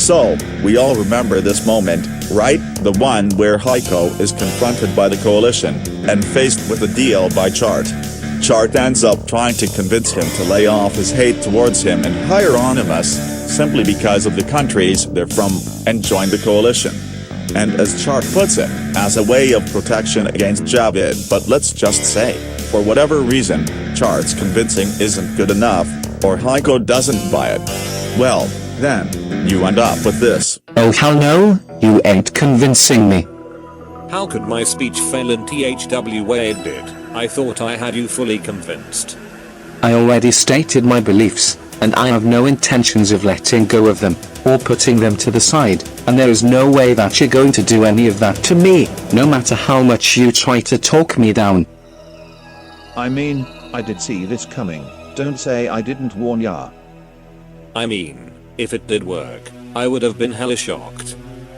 So, we all remember this moment, right? The one where Heiko is confronted by the coalition, and faced with a deal by Chart. Chart ends up trying to convince him to lay off his hate towards him and hire Onimus, simply because of the countries they're from, and join the coalition. And as Chart puts it, as a way of protection against Javid. But let's just say, for whatever reason, Chart's convincing isn't good enough, or Heiko doesn't buy it. Well, then, you end up with this. Oh hell no, you ain't convincing me. How could my speech fail in THWA it did? I thought I had you fully convinced. I already stated my beliefs, and I have no intentions of letting go of them, or putting them to the side, and there is no way that you're going to do any of that to me, no matter how much you try to talk me down. I mean, I did see this coming, don't say I didn't warn ya. I mean, if it did work, I would have been hella shocked.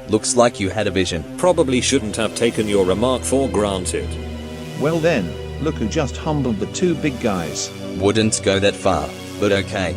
Looks like you had a vision. Probably shouldn't have taken your remark for granted. Well then, look who just humbled the two big guys. Wouldn't go that far, but okay.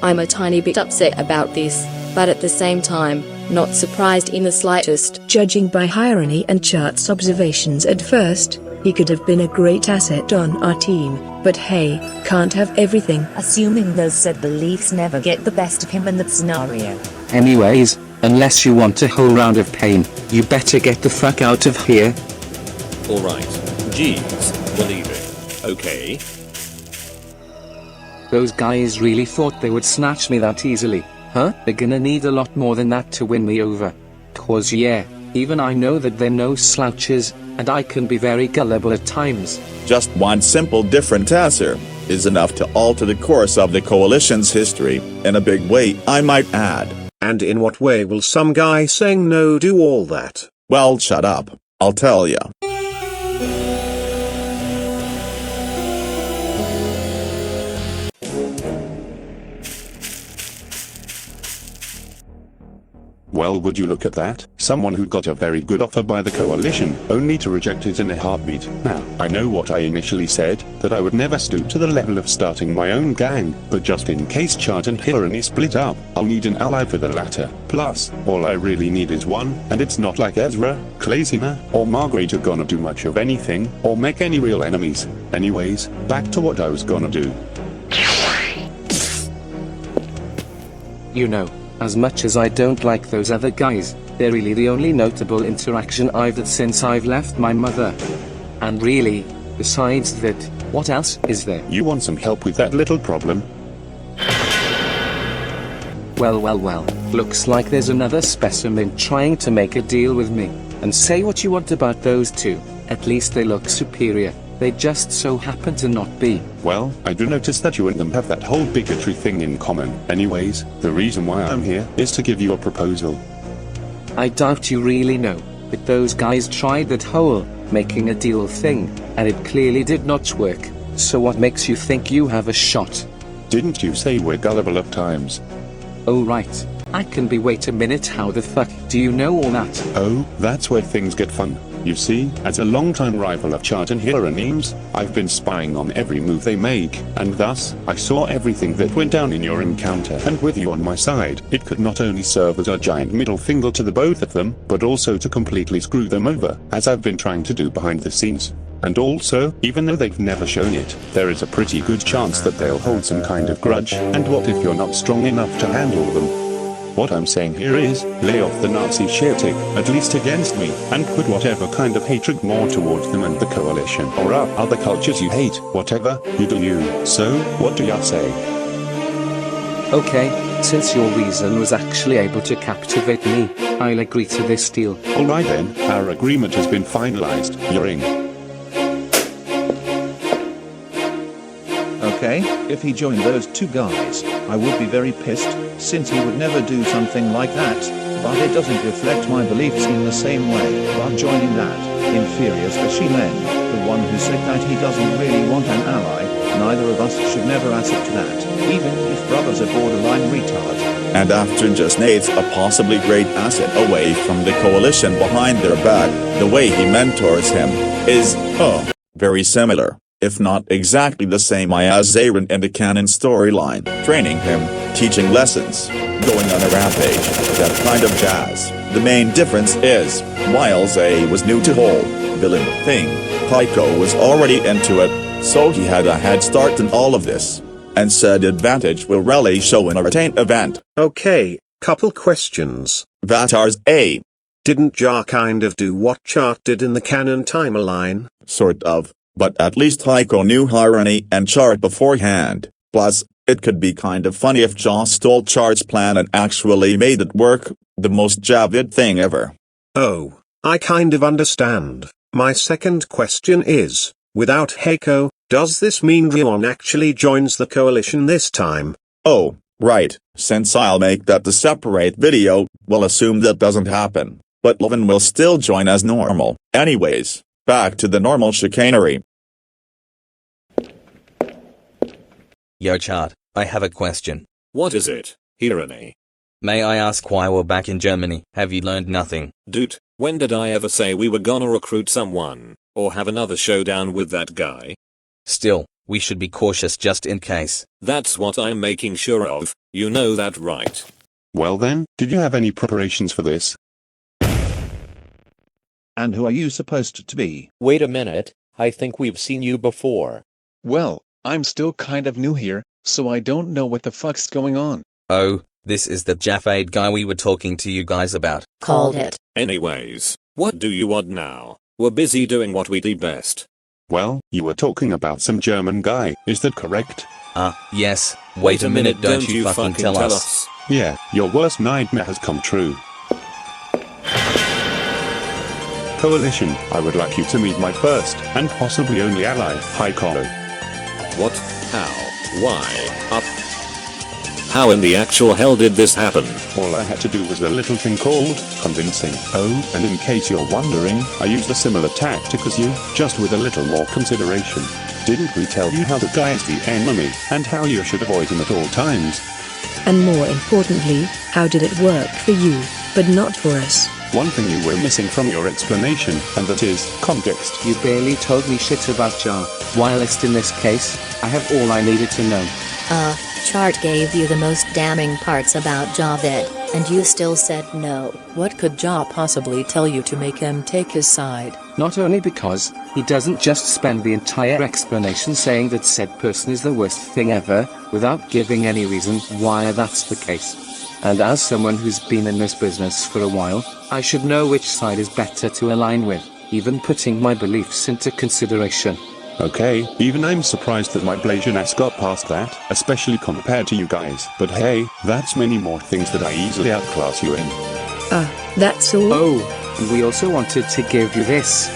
I'm a tiny bit upset about this, but at the same time, not surprised in the slightest. Judging by Hyrony and Chart's observations at first, he could have been a great asset on our team, but hey, can't have everything. Assuming those said beliefs never get the best of him in that scenario. Anyways, unless you want a whole round of pain, you better get the fuck out of here. Alright. Jeez, we're leaving. Okay. Those guys really thought they would snatch me that easily, huh? They're gonna need a lot more than that to win me over. 'Cause yeah, even I know that they're no slouches, and I can be very gullible at times. Just one simple different answer is enough to alter the course of the coalition's history, in a big way, I might add. And in what way will some guy saying no do all that? Well, shut up, I'll tell ya. Well, would you look at that? Someone who got a very good offer by the coalition, only to reject it in a heartbeat. Now, I know what I initially said, that I would never stoop to the level of starting my own gang, but just in case Chart and Hyrany split up, I'll need an ally for the latter. Plus, all I really need is one, and it's not like Ezra, Klazina, or Margaret are gonna do much of anything, or make any real enemies. Anyways, back to what I was gonna do. You know, as much as I don't like those other guys, they're really the only notable interaction I've had since I've left my mother. And really, besides that, what else is there? You want some help with that little problem? Well, looks like there's another specimen trying to make a deal with me. And say what you want about those two, at least they look superior. They just so happen to not be. Well, I do notice that you and them have that whole bigotry thing in common. Anyways, the reason why I'm here is to give you a proposal. I doubt you really know, but those guys tried that whole making a deal thing, and it clearly did not work. So what makes you think you have a shot? Didn't you say we're gullible at times? Oh right, I can be. Wait a minute, how the fuck do you know all that? Oh, that's where things get fun. You see, as a longtime rival of Chart and Hyranyms, I've been spying on every move they make, and thus, I saw everything that went down in your encounter, and with you on my side, it could not only serve as a giant middle finger to the both of them, but also to completely screw them over, as I've been trying to do behind the scenes. And also, even though they've never shown it, there is a pretty good chance that they'll hold some kind of grudge, and what if you're not strong enough to handle them? What I'm saying here is, lay off the Nazi shit, at least against me, and put whatever kind of hatred more towards them and the coalition, or other cultures you hate, whatever, you do you. So, what do ya say? Okay, since your reason was actually able to captivate me, I'll agree to this deal. Alright then, our agreement has been finalized, you're in. Okay, if he joined those two guys, I would be very pissed, since he would never do something like that, but it doesn't reflect my beliefs in the same way. But joining that, inferior specimen, the one who said that he doesn't really want an ally, neither of us should never accept that, even if brother's a borderline retard. And after just Nate's a possibly great asset away from the coalition behind their back, the way he mentors him is, very similar. if not exactly the same as Aaron in the canon storyline, training him, teaching lessons, going on a rampage, that kind of jazz. The main difference is, while Zay was new to whole villain thing, Heiko was already into it, so he had a head start in all of this. And said advantage will really show in a retained event. Okay, couple questions. Vatars A. Didn't Jar kind of do what Chart did in the canon timeline? Sort of, but at least Heiko knew Harani and Chart beforehand. Plus, it could be kind of funny if Jar stole Chart's plan and actually made it work, the most Javid thing ever. Oh, I kind of understand. My second question is, without Heiko, does this mean Rion actually joins the coalition this time? Oh, right, since I'll make that the separate video, we'll assume that doesn't happen, but Levin will still join as normal. Anyways, back to the normal chicanery. Yo Chart, I have a question. What is it, Hirani? May I ask why we're back in Germany? Have you learned nothing? Dude, when did I ever say we were gonna recruit someone, or have another showdown with that guy? Still, we should be cautious just in case. That's what I'm making sure of, you know that right? Well then, did you have any preparations for this? And who are you supposed to be? Wait a minute, I think we've seen you before. Well, I'm still kind of new here, so I don't know what the fuck's going on. Oh, this is the Jafade guy we were talking to you guys about. Called it. Anyways, what do you want now? We're busy doing what we do best. Well, you were talking about some German guy, is that correct? Yes. Wait a minute, don't you fucking tell us. Yeah, your worst nightmare has come true. Coalition, I would like you to meet my first, and possibly only ally, Heiko. What? How? Why? How in the actual hell did this happen? All I had to do was a little thing called convincing. Oh, and in case you're wondering, I used a similar tactic as you, just with a little more consideration. Didn't we tell you how the guy is the enemy, and how you should avoid him at all times? And more importantly, how did it work for you, but not for us? One thing you were missing from your explanation, and that is context. You barely told me shit about Jar. Whilst in this case, I have all I needed to know. Chart gave you the most damning parts about Javid, and you still said no. What could Jar possibly tell you to make him take his side? Not only because, he doesn't just spend the entire explanation saying that said person is the worst thing ever, without giving any reason why that's the case. And as someone who's been in this business for a while, I should know which side is better to align with, even putting my beliefs into consideration. Okay, even I'm surprised that my Blasianess got past that, especially compared to you guys. But hey, that's many more things that I easily outclass you in. That's all? Oh, and we also wanted to give you this.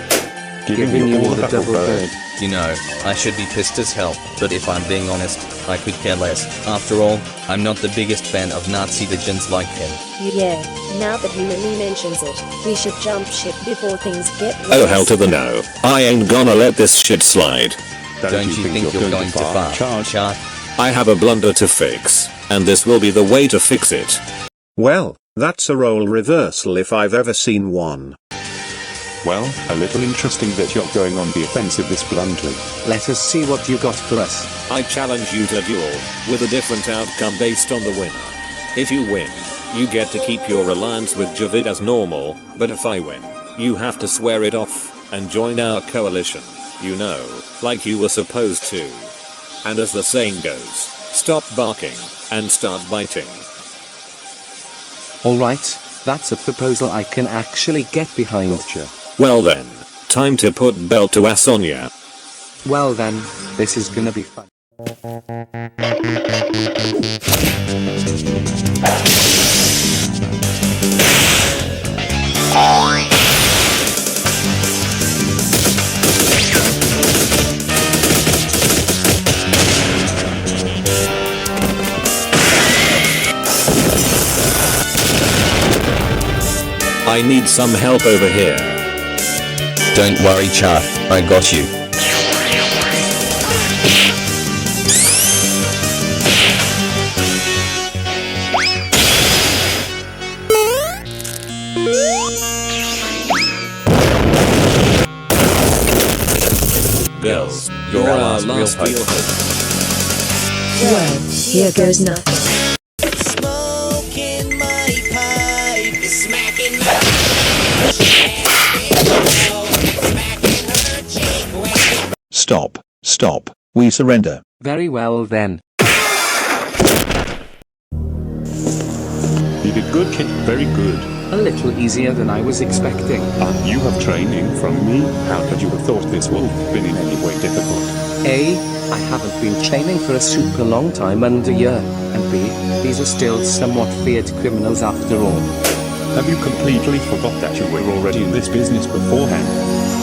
Giving you all the double bird. You know, I should be pissed as hell, but if I'm being honest, I could care less. After all, I'm not the biggest fan of Nazi legends like him. Yeah, now that he really mentions it, we should jump ship before things get worse. Oh hell to the no. I ain't gonna let this shit slide. Don't you think you're going too far, Chart? I have a blunder to fix, and this will be the way to fix it. Well, that's a role reversal if I've ever seen one. Well, a little interesting that you're going on the offensive this bluntly. Let us see what you got for us. I challenge you to a duel, with a different outcome based on the winner. If you win, you get to keep your alliance with Javid as normal, but if I win, you have to swear it off, and join our coalition. You know, like you were supposed to. And as the saying goes, stop barking, and start biting. Alright, that's a proposal I can actually get behind. Gotcha. Well then, time to put belt to Asonia. Well then, this is gonna be fun. I need some help over here. Don't worry, Chart, I got you. Girls, You're our last real last hope. real hope. Well, here goes nothing. Stop, stop, we surrender. Very well then. You did good, kid. Very good. A little easier than I was expecting. You have training from me. How could you have thought this would have been in any way difficult? A, I haven't been training for a super long time and a year. And B, these are still somewhat feared criminals after all. Have you completely forgot that you were already in this business beforehand?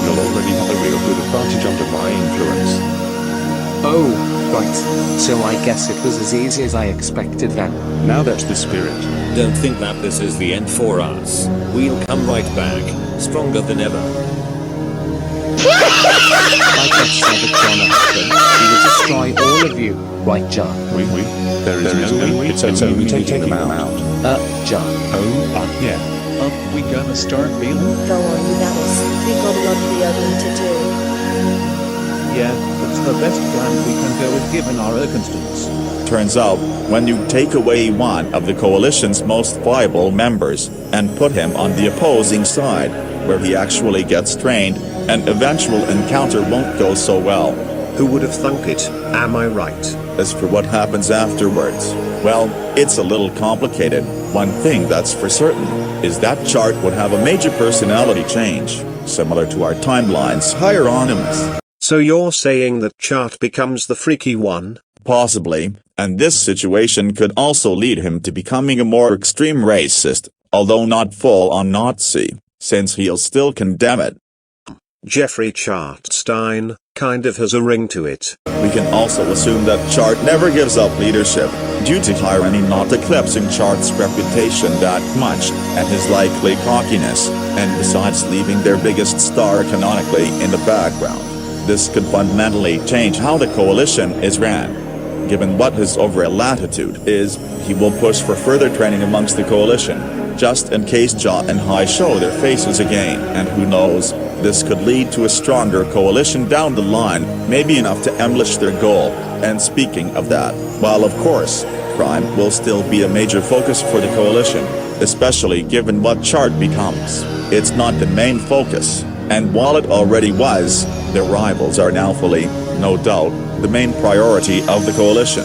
You'll already have a real good advantage under my influence. Oh, right. So I guess it was as easy as I expected then. Now that's the spirit. Don't think that this is the end for us. We'll come right back, stronger than ever. I guess never gonna happen. We will destroy all of you. Right, John? Oui. There is no way. It's only taking them out. John. Oh, yeah. We gonna start feeling? Go on without us. We got a lot of reopening to do. Yeah, that's the best plan we can go with given our circumstance. Turns out, when you take away one of the coalition's most viable members and put him on the opposing side, where he actually gets trained, an eventual encounter won't go so well. Who would have thunk it, am I right? As for what happens afterwards, well, it's a little complicated. One thing that's for certain is that Chart would have a major personality change, similar to our timeline's Hieronymus. So you're saying that Chart becomes the freaky one? Possibly, and this situation could also lead him to becoming a more extreme racist, although not full-on Nazi, since he'll still condemn it. Jeffrey Chartstein kind of has a ring to it. We can also assume that Chart never gives up leadership, due to tyranny not eclipsing Chart's reputation that much, and his likely cockiness, and besides leaving their biggest star canonically in the background. This could fundamentally change how the coalition is ran. Given what his overall attitude is, he will push for further training amongst the coalition, just in case Ja and Hai show their faces again, and who knows, this could lead to a stronger coalition down the line, maybe enough to ambush their goal. And speaking of that, while of course, crime will still be a major focus for the coalition, especially given what Chart becomes, it's not the main focus, and while it already was, their rivals are now fully, no doubt, the main priority of the coalition.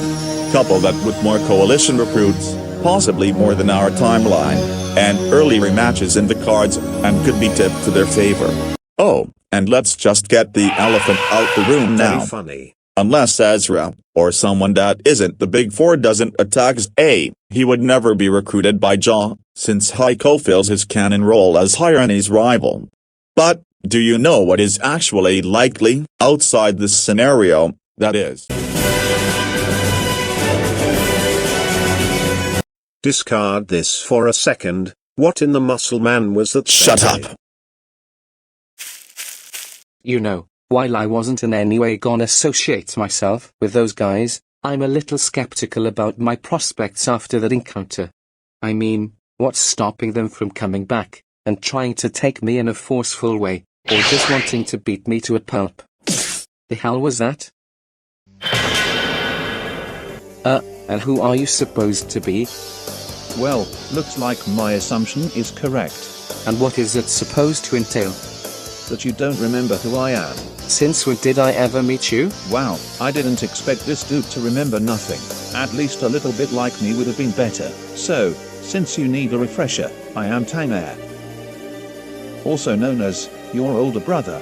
Couple that with more coalition recruits, possibly more than our timeline, and early rematches in the cards, and could be tipped to their favor. Oh, and let's just get the elephant out the room now. Very funny. Unless Ezra, or someone that isn't the Big Four doesn't attack A, he would never be recruited by Ja, since Heiko fills his canon role as Hierony's rival. But, do you know what is actually likely, outside this scenario, that is? Discard this for a second. What in the muscle man was that? Shut up! You know, while I wasn't in any way gonna associate myself with those guys, I'm a little skeptical about my prospects after that encounter. I mean, what's stopping them from coming back, and trying to take me in a forceful way, or just wanting to beat me to a pulp? The hell was that? And who are you supposed to be? Well, looks like my assumption is correct. And what is it supposed to entail? That you don't remember who I am. Since when did I ever meet you? Wow, I didn't expect this dude to remember nothing. At least a little bit like me would have been better. So, since you need a refresher, I am Tanger. Also known as, your older brother.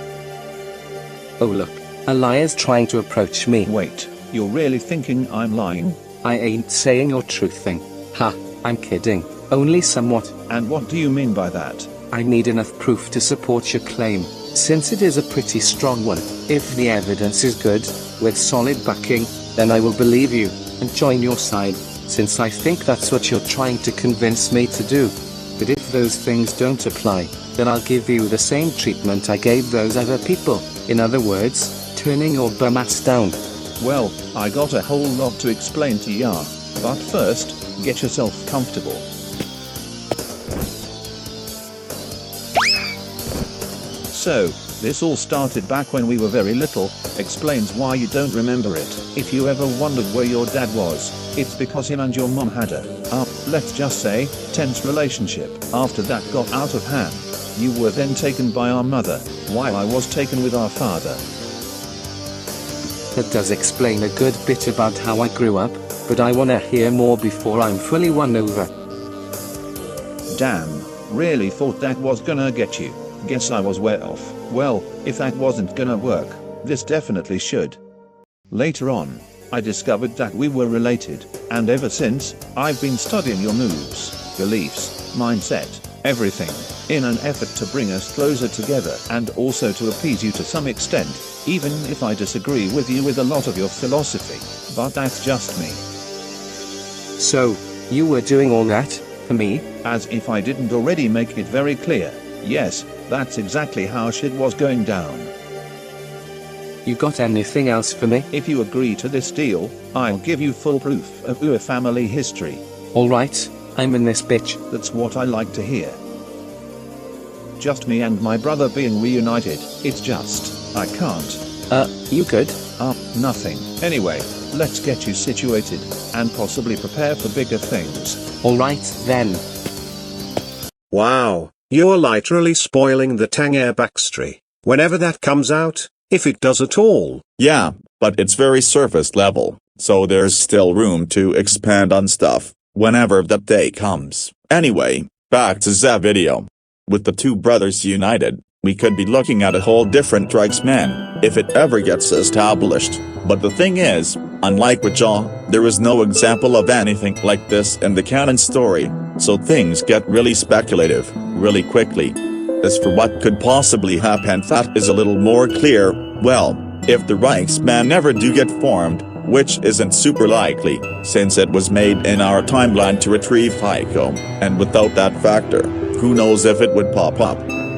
Oh look, a liar's trying to approach me. Wait, you're really thinking I'm lying? I ain't saying your truth thing. Ha, I'm kidding. Only somewhat. And what do you mean by that? I need enough proof to support your claim, since it is a pretty strong one. If the evidence is good, with solid backing, then I will believe you, and join your side, since I think that's what you're trying to convince me to do. But if those things don't apply, then I'll give you the same treatment I gave those other people. In other words, turning your bum ass down. Well, I got a whole lot to explain to ya. But first, get yourself comfortable. So, This all started back when we were very little, explains why you don't remember it. If you ever wondered where your dad was, it's because him and your mom had let's just say, tense relationship. After that got out of hand, you were then taken by our mother, while I was taken with our father. That does explain a good bit about how I grew up, but I wanna hear more before I'm fully won over. Damn, really thought that was gonna get you. Guess I was way off. Well, if that wasn't gonna work, this definitely should. Later on, I discovered that we were related, and ever since, I've been studying your moves, beliefs, mindset, everything, in an effort to bring us closer together and also to appease you to some extent, even if I disagree with you with a lot of your philosophy, but that's just me. So, you were doing all that, for me? As if I didn't already make it very clear, yes, that's exactly how shit was going down. You got anything else for me? If you agree to this deal, I'll give you full proof of your family history. Alright, I'm in this bitch. That's what I like to hear. Just me and my brother being reunited, it's just, I can't. You good? Nothing. Anyway, let's get you situated, and possibly prepare for bigger things. Alright then. Wow, you're literally spoiling the Tangair backstory. Whenever that comes out, if it does at all. Yeah, but it's very surface level, so there's still room to expand on stuff, whenever that day comes. Anyway, back to the video. With the two brothers united, we could be looking at a whole different Reichsman, if it ever gets established. But the thing is, unlike with Jaw, there is no example of anything like this in the canon story, so things get really speculative, really quickly. As for what could possibly happen, that is a little more clear. Well, if the Reichsman never do get formed, which isn't super likely, since it was made in our timeline to retrieve Heiko, and without that factor, who knows if it would pop up.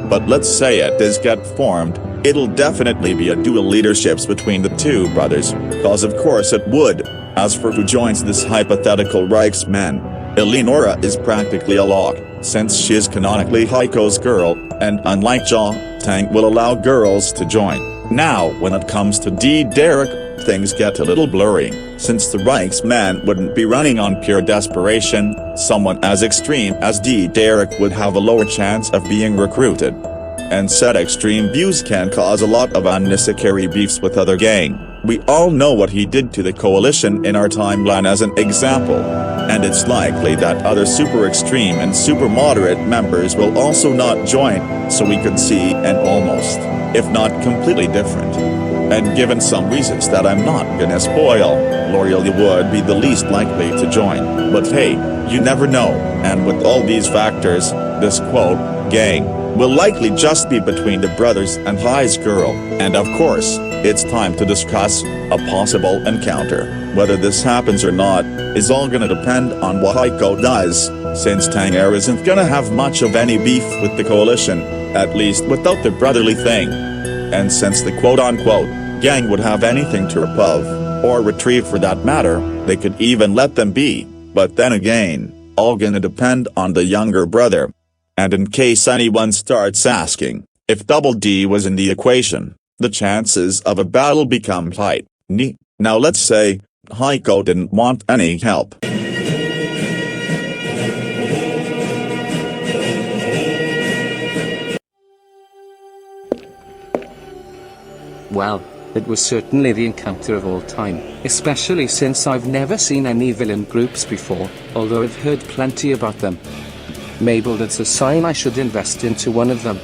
But let's say it does get formed, it'll definitely be a dual leaderships between the two brothers, cause of course it would. As for who joins this hypothetical Reichsman, Eleonora is practically a lock, since she is canonically Heiko's girl, and unlike Jaw, Tang will allow girls to join. Now when it comes to D. Derek, things get a little blurry, since the Reichsman wouldn't be running on pure desperation. Someone as extreme as D. Derek would have a lower chance of being recruited. And said extreme views can cause a lot of unnecessary beefs with other gang. We all know what he did to the coalition in our timeline as an example. And it's likely that other super extreme and super moderate members will also not join, so we could see an almost, if not completely different. And given some reasons that I'm not gonna spoil, L'Oreal would be the least likely to join. But hey, you never know, and with all these factors, this quote, gang, will likely just be between the brothers and Hai's girl, and of course, it's time to discuss a possible encounter. Whether this happens or not, is all gonna depend on what Heiko does, since Tangair isn't gonna have much of any beef with the coalition, at least without the brotherly thing. And since the quote-unquote gang would have anything to repove, or retrieve for that matter, they could even let them be, but then again, all gonna depend on the younger brother. And in case anyone starts asking, if Double D was in the equation, the chances of a battle become high. Now let's say, Heiko didn't want any help. Well, it was certainly the encounter of all time, especially since I've never seen any villain groups before, although I've heard plenty about them. Maybe that's a sign I should invest into one of them.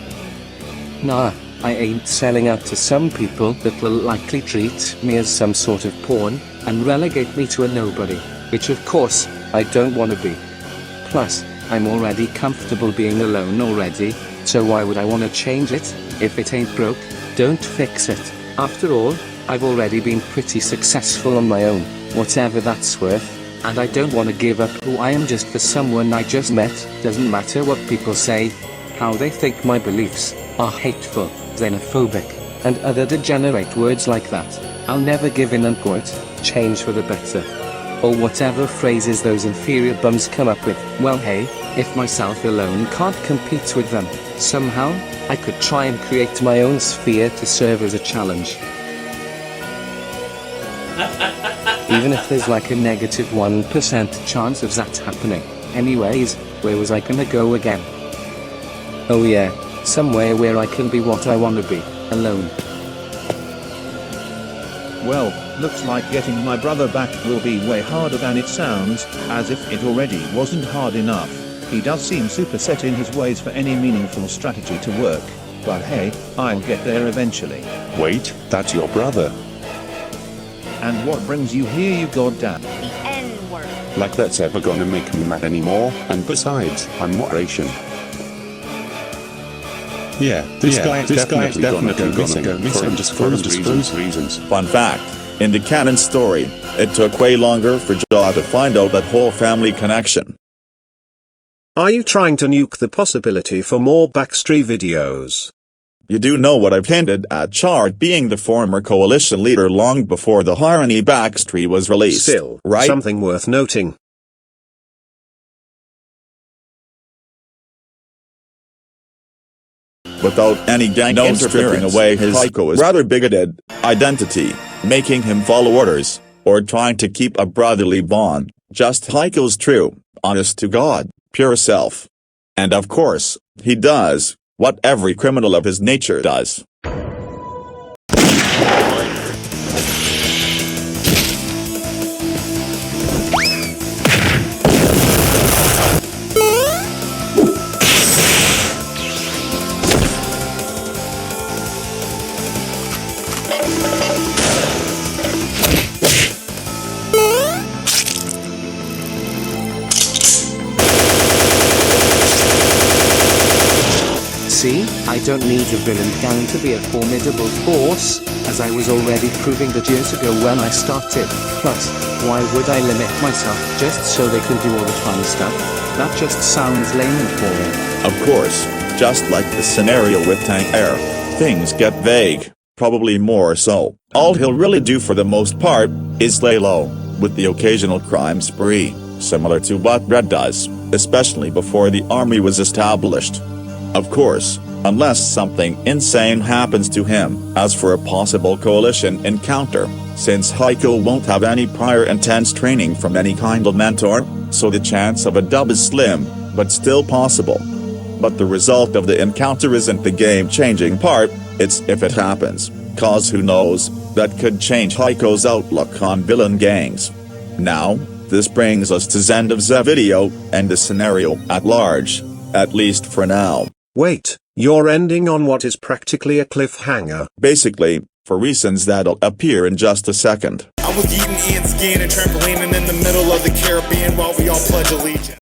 Nah, I ain't selling out to some people that will likely treat me as some sort of pawn, and relegate me to a nobody, which of course, I don't want to be. Plus, I'm already comfortable being alone already, so why would I want to change it? If it ain't broke, don't fix it. After all, I've already been pretty successful on my own, whatever that's worth. And I don't want to give up who I am just for someone I just met. Doesn't matter what people say, how they think my beliefs are hateful, xenophobic, and other degenerate words like that. I'll never give in and quote, change for the better. Or whatever phrases those inferior bums come up with. Well hey, if myself alone can't compete with them, somehow, I could try and create my own sphere to serve as a challenge. Even if there's like a negative 1% chance of that happening. Anyways, where was I gonna go again? Oh yeah, somewhere where I can be what I wanna be, alone. Well, looks like getting my brother back will be way harder than it sounds, as if it already wasn't hard enough. He does seem super set in his ways for any meaningful strategy to work. But hey, I'll get there eventually. Wait, that's your brother. And what brings you here, you goddamn? Like that's ever gonna make me mad anymore, and besides, I'm not Asian. Yeah, this guy is definitely gonna go missing for undisclosed reasons. Fun fact, in the canon story, it took way longer for Jaw to find out that whole family connection. Are you trying to nuke the possibility for more Backstreet videos? You do know what I've hinted at Chart being the former coalition leader long before the Harmony Backstreet was released. Still, right? Something worth noting. Without any gang stripping away his Heiko rather bigoted identity, making him follow orders, or trying to keep a brotherly bond, just Heiko's true, honest to God, pure self. And of course, he does what every criminal of his nature does. See, I don't need a villain gang to be a formidable force, as I was already proving that years ago when I started. Plus, why would I limit myself just so they can do all the fun stuff? That just sounds lame and boring. Of course, just like the scenario with Tank Air, things get vague, probably more so. All he'll really do for the most part is lay low, with the occasional crime spree, similar to what Red does, especially before the army was established. Of course, unless something insane happens to him. As for a possible coalition encounter, since Heiko won't have any prior intense training from any kind of mentor, so the chance of a dub is slim, but still possible. But the result of the encounter isn't the game-changing part, it's if it happens, cause who knows, that could change Heiko's outlook on villain gangs. Now, this brings us to the end of the video, and the scenario at large, at least for now. Wait, you're ending on what is practically a cliffhanger. Basically, for reasons that'll appear in just a second. I was eating ant skin and trampolining in the middle of the Caribbean while we all pledge allegiance.